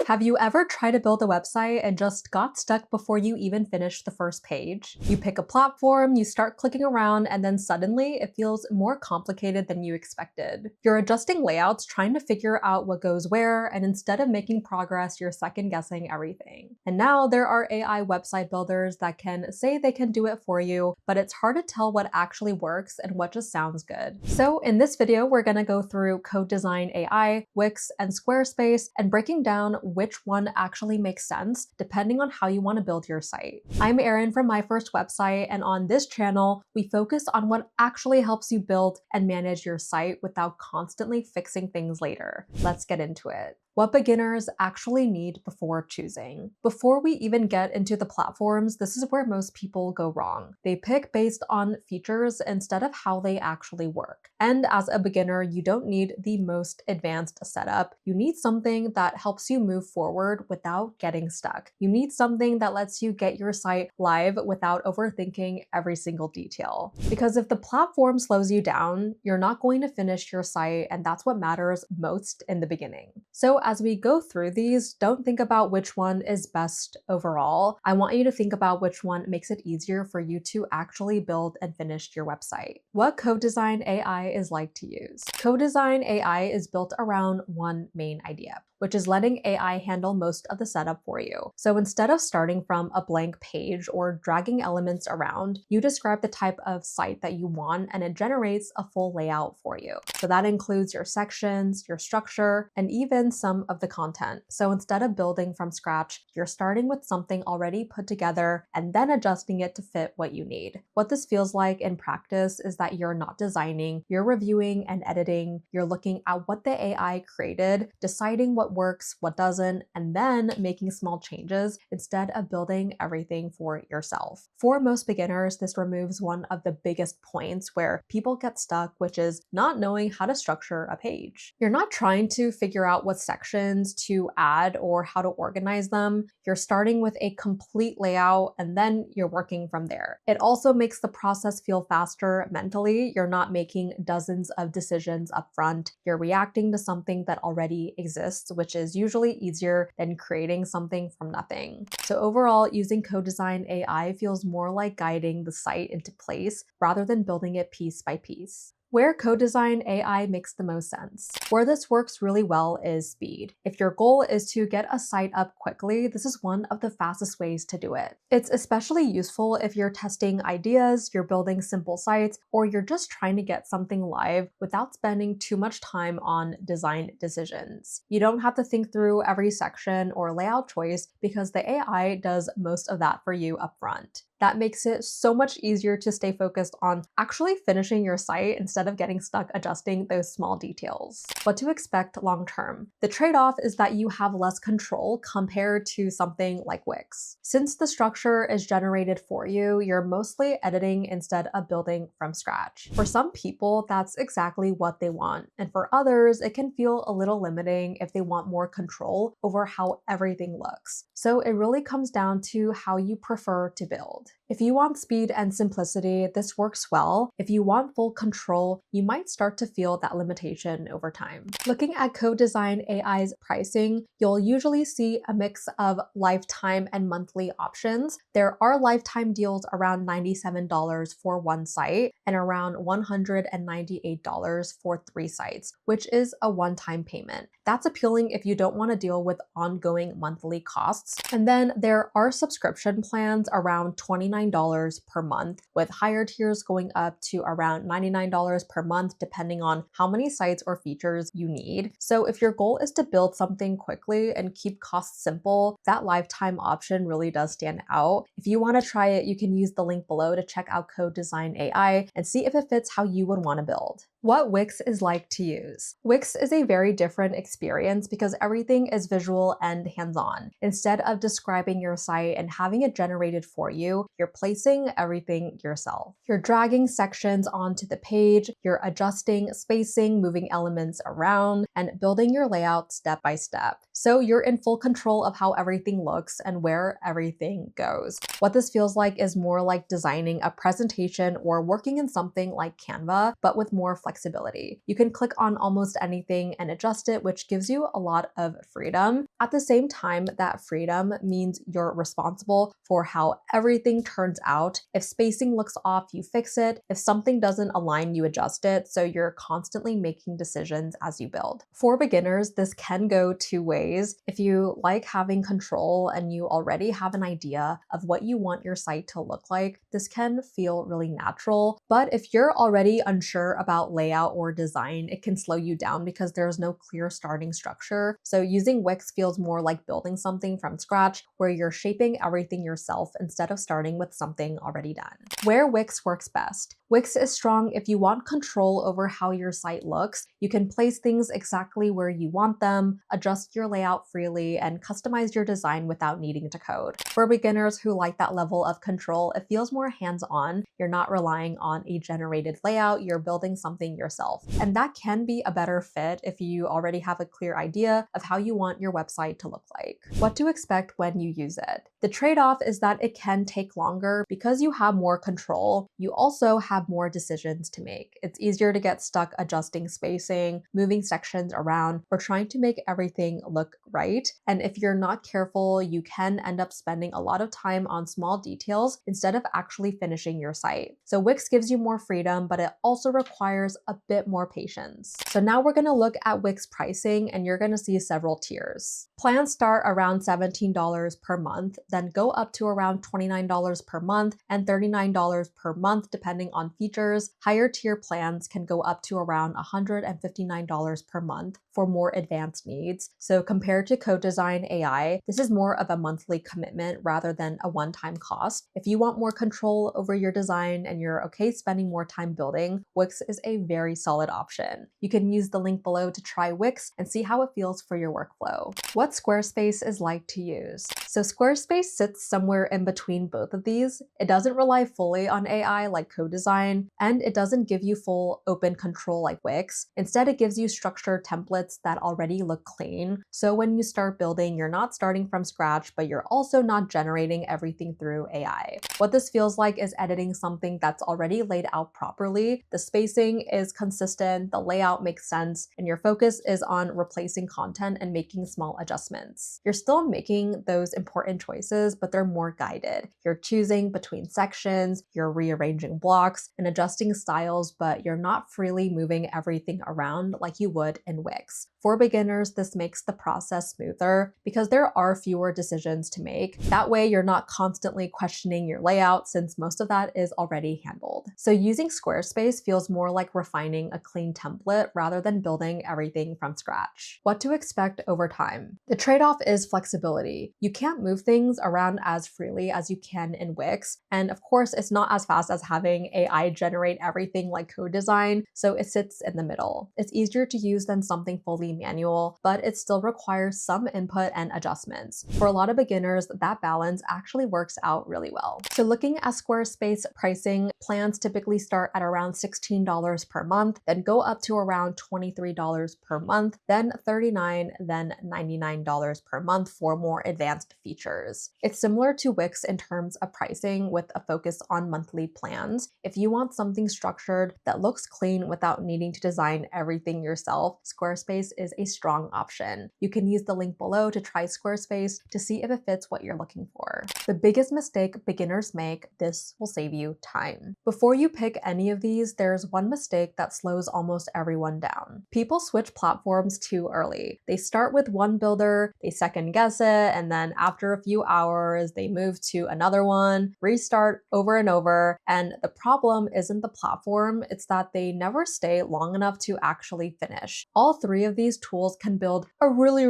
Have you ever tried to build a website and just got stuck before you even finished the first page? You pick a platform, you start clicking around, and then suddenly it feels more complicated than you expected. You're adjusting layouts, trying to figure out what goes where, and instead of making progress, you're second guessing everything. And now there are AI website builders that can say they can do it for you, but it's hard to tell what actually works and what just sounds good. So in this video, we're gonna go through CodeDesign AI, Wix, and Squarespace, and breaking down which one actually makes sense depending on how you want to build your site. I'm Erin from My First Website, and on this channel, we focus on what actually helps you build and manage your site without constantly fixing things later. Let's get into it. What beginners actually need before choosing. Before we even get into the platforms, this is where most people go wrong. They pick based on features instead of how they actually work. And as a beginner, you don't need the most advanced setup. You need something that helps you move forward without getting stuck. You need something that lets you get your site live without overthinking every single detail. Because if the platform slows you down, you're not going to finish your site, and that's what matters most in the beginning. So as we go through these, don't think about which one is best overall. I want you to think about which one makes it easier for you to actually build and finish your website. What CodeDesign AI is like to use. CodeDesign AI is built around one main idea, which is letting AI handle most of the setup for you. So instead of starting from a blank page or dragging elements around, you describe the type of site that you want and it generates a full layout for you. So that includes your sections, your structure, and even some of the content. So instead of building from scratch, you're starting with something already put together and then adjusting it to fit what you need. What this feels like in practice is that you're not designing, you're reviewing and editing, you're looking at what the AI created, deciding what works, what doesn't, and then making small changes instead of building everything for yourself. For most beginners, this removes one of the biggest points where people get stuck, which is not knowing how to structure a page. You're not trying to figure out what sections to add or how to organize them. You're starting with a complete layout and then you're working from there. It also makes the process feel faster mentally. You're not making dozens of decisions up front. You're reacting to something that already exists, which is usually easier than creating something from nothing. So overall, using CodeDesign AI feels more like guiding the site into place rather than building it piece by piece. Where CodeDesign AI makes the most sense. Where this works really well is speed. If your goal is to get a site up quickly, this is one of the fastest ways to do it. It's especially useful if you're testing ideas, you're building simple sites, or you're just trying to get something live without spending too much time on design decisions. You don't have to think through every section or layout choice because the AI does most of that for you upfront. That makes it so much easier to stay focused on actually finishing your site instead of getting stuck adjusting those small details. What to expect long term. The trade-off is that you have less control compared to something like Wix. Since the structure is generated for you, you're mostly editing instead of building from scratch. For some people, that's exactly what they want. And for others, it can feel a little limiting if they want more control over how everything looks. So it really comes down to how you prefer to build. If you want speed and simplicity, this works well. If you want full control, you might start to feel that limitation over time. Looking at CodeDesign AI's pricing, you'll usually see a mix of lifetime and monthly options. There are lifetime deals around $97 for one site and around $198 for 3 sites, which is a one-time payment. That's appealing if you don't want to deal with ongoing monthly costs. And then there are subscription plans around $29 per month, with higher tiers going up to around $99 per month, depending on how many sites or features you need. So if your goal is to build something quickly and keep costs simple, that lifetime option really does stand out. If you want to try it, you can use the link below to check out CodeDesign AI and see if it fits how you would want to build. What Wix is like to use. Wix is a very different experience because everything is visual and hands-on. Instead of describing your site and having it generated for you, you're placing everything yourself. You're dragging sections onto the page, you're adjusting spacing, moving elements around, and building your layout step by step. So you're in full control of how everything looks and where everything goes. What this feels like is more like designing a presentation or working in something like Canva, but with more flexibility. flexibility. You can click on almost anything and adjust it, which gives you a lot of freedom. At the same time, that freedom means you're responsible for how everything turns out. If spacing looks off, you fix it. If something doesn't align, you adjust it. So you're constantly making decisions as you build. For beginners, this can go two ways. If you like having control and you already have an idea of what you want your site to look like, this can feel really natural. But if you're already unsure about layout or design, it can slow you down because there's no clear starting structure. So using Wix feels more like building something from scratch, where you're shaping everything yourself instead of starting with something already done. Where Wix works best. Wix is strong if you want control over how your site looks. You can place things exactly where you want them, adjust your layout freely, and customize your design without needing to code. For beginners who like that level of control, it feels more hands-on. You're not relying on a generated layout, you're building something yourself. And that can be a better fit if you already have a clear idea of how you want your website to look like. What to expect when you use it. The trade-off is that it can take longer. Because you have more control, you also have more decisions to make. It's easier to get stuck adjusting spacing, moving sections around, or trying to make everything look right. And if you're not careful, you can end up spending a lot of time on small details instead of actually finishing your site. So Wix gives you more freedom, but it also requires a bit more patience. So now we're going to look at Wix pricing, and you're going to see several tiers. Plans start around $17 per month, then go up to around $29 per month and $39 per month depending on features. Higher tier plans can go up to around $159 per month for more advanced needs. So compared to CodeDesign AI, this is more of a monthly commitment rather than a one-time cost. If you want more control over your design and you're okay spending more time building, Wix is a very solid option. You can use the link below to try Wix and see how it feels for your workflow. What Squarespace is like to use. So Squarespace sits somewhere in between both of these. It doesn't rely fully on AI like CodeDesign, and it doesn't give you full open control like Wix. Instead, it gives you structured templates that already look clean. So when you start building, you're not starting from scratch, but you're also not generating everything through AI. What this feels like is editing something that's already laid out properly. The spacing is consistent, the layout makes sense, and your focus is on replacing content and making small adjustments. You're still making those important choices, but they're more guided. You're choosing between sections, you're rearranging blocks and adjusting styles, but you're not freely moving everything around like you would in Wix. For beginners, this makes the process smoother because there are fewer decisions to make. That way, you're not constantly questioning your layout since most of that is already handled. So using Squarespace feels more like refining a clean template rather than building everything from scratch. What to expect over time. The trade-off is flexibility. You can't move things around as freely as you can in Wix. And of course, it's not as fast as having AI generate everything like CodeDesign, so it sits in the middle. It's easier to use than something fully manual, but it still requires some input and adjustments. For a lot of beginners, that balance actually works out really well. So looking at Squarespace pricing, plans typically start at around $16 per month, then go up to around $23 per month, then $39, then $99 per month for more advanced features. It's similar to Wix in terms of pricing with a focus on monthly plans. If you want something structured that looks clean without needing to design everything yourself, Squarespace is a strong option. You can use the link below to try Squarespace to see if it fits what you're looking for. The biggest mistake beginners make, this will save you time. Before you pick any of these, there's one mistake that slows almost everyone down. People switch platforms too early. They start with one builder, they second guess it, and then after a few hours, they move to another one, restart over and over. And the problem isn't the platform, it's that they never stay long enough to actually finish. All three of these tools can build a really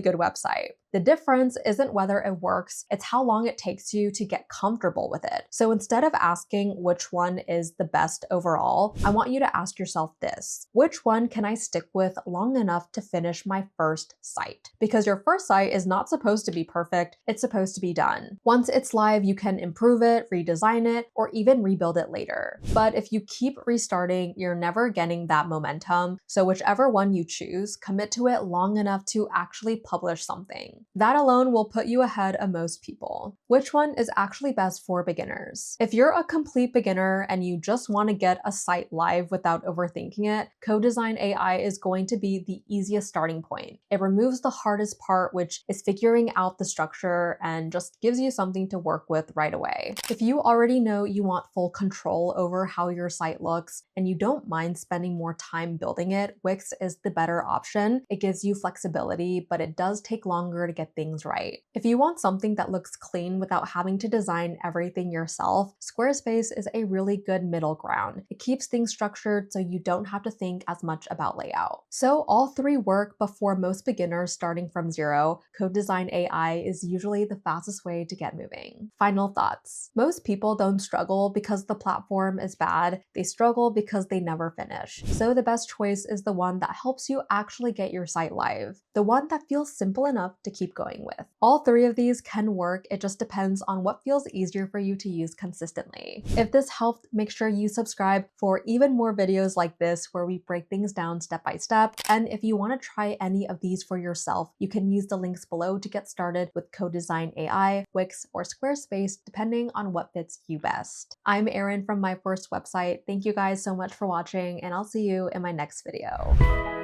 good website. The difference isn't whether it works, it's how long it takes you to get comfortable with it. So instead of asking which one is the best overall, I want you to ask yourself this: which one can I stick with long enough to finish my first site? Because your first site is not supposed to be perfect, it's supposed to be done. Once it's live, you can improve it, redesign it, or even rebuild it later. But if you keep restarting, you're never getting that momentum. So whichever one you choose, commit to it long enough to actually actually publish something. That alone will put you ahead of most people. Which one is actually best for beginners? If you're a complete beginner and you just want to get a site live without overthinking it, CodeDesign AI is going to be the easiest starting point. It removes the hardest part, which is figuring out the structure, and just gives you something to work with right away. If you already know you want full control over how your site looks and you don't mind spending more time building it, Wix is the better option. It gives you flexibility, but it does take longer to get things right. If you want something that looks clean without having to design everything yourself, Squarespace is a really good middle ground. It keeps things structured so you don't have to think as much about layout. So all three work, but for most beginners starting from zero, CodeDesign AI is usually the fastest way to get moving. Final thoughts. Most people don't struggle because the platform is bad, they struggle because they never finish. So the best choice is the one that helps you actually get your site live, the one that feels simple enough to keep going with. All three of these can work, it just depends on what feels easier for you to use consistently. If this helped, make sure you subscribe for even more videos like this where we break things down step by step. And if you want to try any of these for yourself, you can use the links below to get started with CodeDesign AI, Wix, or Squarespace, depending on what fits you best. I'm Erin from My First Website. Thank you guys so much for watching, and I'll see you in my next video.